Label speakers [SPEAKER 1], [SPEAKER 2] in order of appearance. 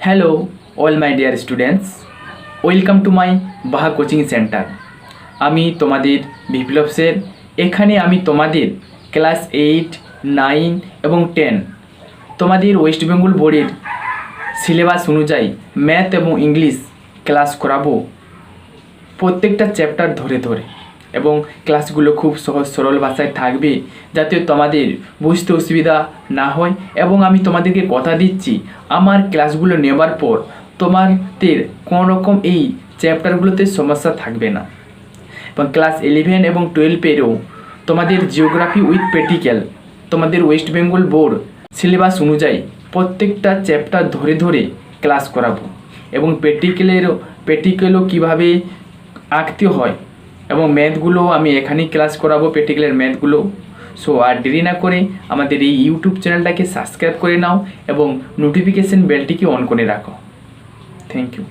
[SPEAKER 1] Hello all my dear students, welcome to my Baha coaching centre. আমি তোমাদের বিপ্লব sir. এখানে আমি তোমাদের ক্লাস 8, 9 এবং 10 তোমাদের ওয়েস্ট বেঙ্গল বোর্ডের সিলেবাস অনুযায়ী ম্যাথ এবং ইংলিশ ক্লাস করাবো প্রত্যেকটা চ্যাপ্টার ধরে ধরে, এবং ক্লাসগুলো খুব সহজ সরল ভাষায় থাকবে যাতে তোমাদের বুঝতে অসুবিধা না হয়। এবং আমি তোমাদেরকে কথা দিচ্ছি, আমার ক্লাসগুলো নেবার পর তোমাদের কোনো রকম এই চ্যাপ্টারগুলোতে সমস্যা থাকবে না। এবং ক্লাস 11 এবং 12-এরও তোমাদের জিওগ্রাফি উইথ প্র্যাকটিক্যাল তোমাদের ওয়েস্ট বেঙ্গল বোর্ড সিলেবাস অনুযায়ী প্রত্যেকটা চ্যাপ্টার ধরে ধরে ক্লাস করাবো, এবং প্র্যাকটিক্যালও কীভাবে আঁকতে হয় এবং ম্যাথগুলো আমি এখানেই ক্লাস করাবো, প্র্যাকটিক্যালের ম্যাথগুলো। সো আর দেরি না করে আমাদের এই ইউটিউব চ্যানেলটাকে সাবস্ক্রাইব করে নাও এবং নোটিফিকেশন বেলটিকে অন করে রাখো। Thank you.